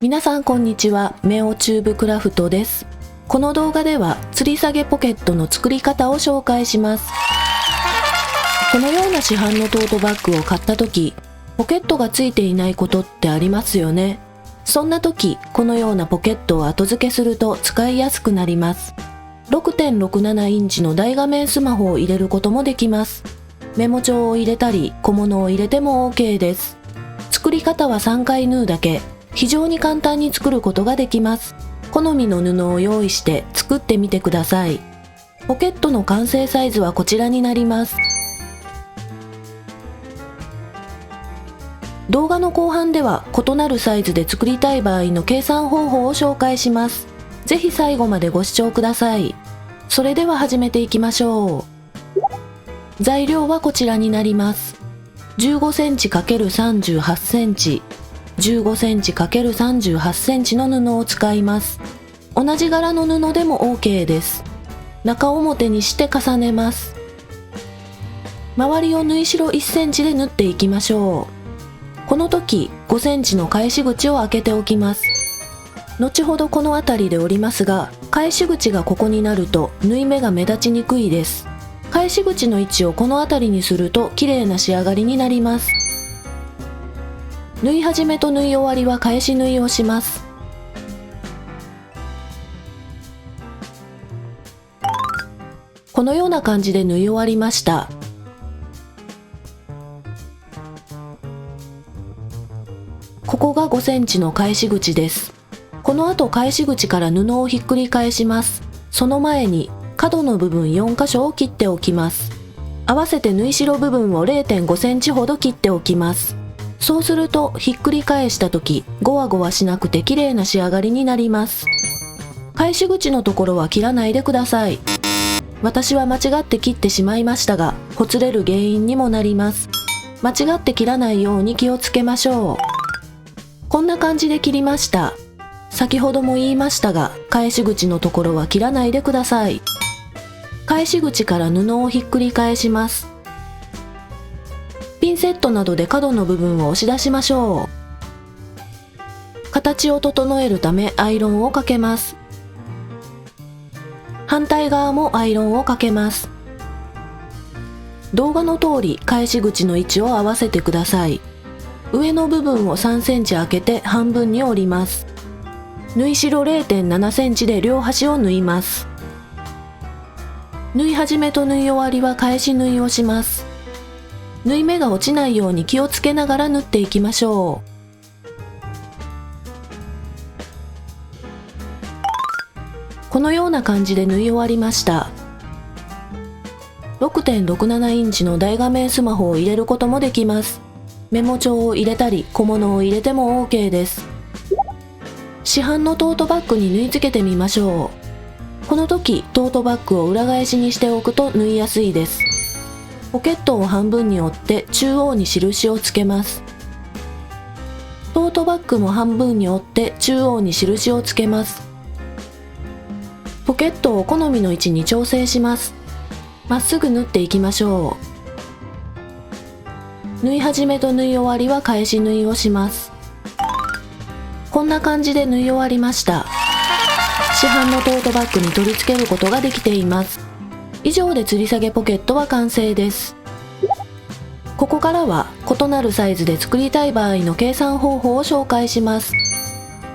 皆さんこんにちは、メオチューブクラフトです。この動画では吊り下げポケットの作り方を紹介します。このような市販のトートバッグを買った時、ポケットがついていないことってありますよね。そんな時、このようなポケットを後付けすると使いやすくなります。6.67 インチの大画面スマホを入れることもできます。メモ帳を入れたり小物を入れても OK です。作り方は3回縫うだけ。非常に簡単に作ることができます。好みの布を用意して作ってみてください。ポケットの完成サイズはこちらになります。動画の後半では異なるサイズで作りたい場合の計算方法を紹介します。ぜひ最後までご視聴ください。それでは始めていきましょう。材料はこちらになります。15センチ ×38 センチ。15センチ ×38 センチの布を使います。同じ柄の布でも OK です。中表にして重ねます。周りを縫い代1センチで縫っていきましょう。この時5センチの返し口を開けておきます。後ほどこの辺りで折りますが、返し口がここになると縫い目が目立ちにくいです。返し口の位置をこの辺りにすると綺麗な仕上がりになります。縫い始めと縫い終わりは返し縫いをします。このような感じで縫い終わりました。ここが5センチの返し口です。この後返し口から布をひっくり返します。その前に角の部分4箇所を切っておきます。合わせて縫い代部分を 0.5 センチほど切っておきます。そうするとひっくり返した時ゴワゴワしなくて綺麗な仕上がりになります。返し口のところは切らないでください。私は間違って切ってしまいましたが、ほつれる原因にもなります。間違って切らないように気をつけましょう。こんな感じで切りました。先ほども言いましたが、返し口のところは切らないでください。返し口から布をひっくり返します。ピンセットなどで角の部分を押し出しましょう。形を整えるためアイロンをかけます。反対側もアイロンをかけます。動画の通り返し口の位置を合わせてください。上の部分を3センチ開けて半分に折ります。縫い代 0.7 センチで両端を縫います。縫い始めと縫い終わりは返し縫いをします。縫い目が落ちないように気をつけながら縫っていきましょう。このような感じで縫い終わりました。6.67 インチの大画面スマホを入れることもできます。メモ帳を入れたり小物を入れても OK です。市販のトートバッグに縫い付けてみましょう。この時トートバッグを裏返しにしておくと縫いやすいです。ポケットを半分に折って中央に印をつけます。トートバッグも半分に折って中央に印をつけます。ポケットを好みの位置に調整します。まっすぐ縫っていきましょう。縫い始めと縫い終わりは返し縫いをします。こんな感じで縫い終わりました。市販のトートバッグに取り付けることができています。以上で吊り下げポケットは完成です。ここからは異なるサイズで作りたい場合の計算方法を紹介します。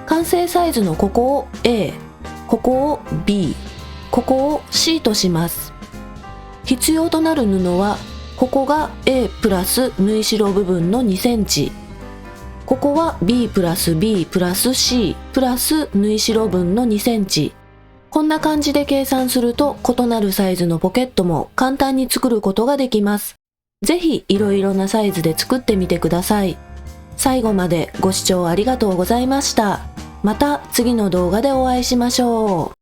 完成サイズのここを A、ここを B、ここを C とします。必要となる布は、ここが A プラス縫い代部分の2センチ、ここは B プラス B プラス C プラス縫い代分の2センチ。こんな感じで計算すると異なるサイズのポケットも簡単に作ることができます。ぜひいろいろなサイズで作ってみてください。最後までご視聴ありがとうございました。また次の動画でお会いしましょう。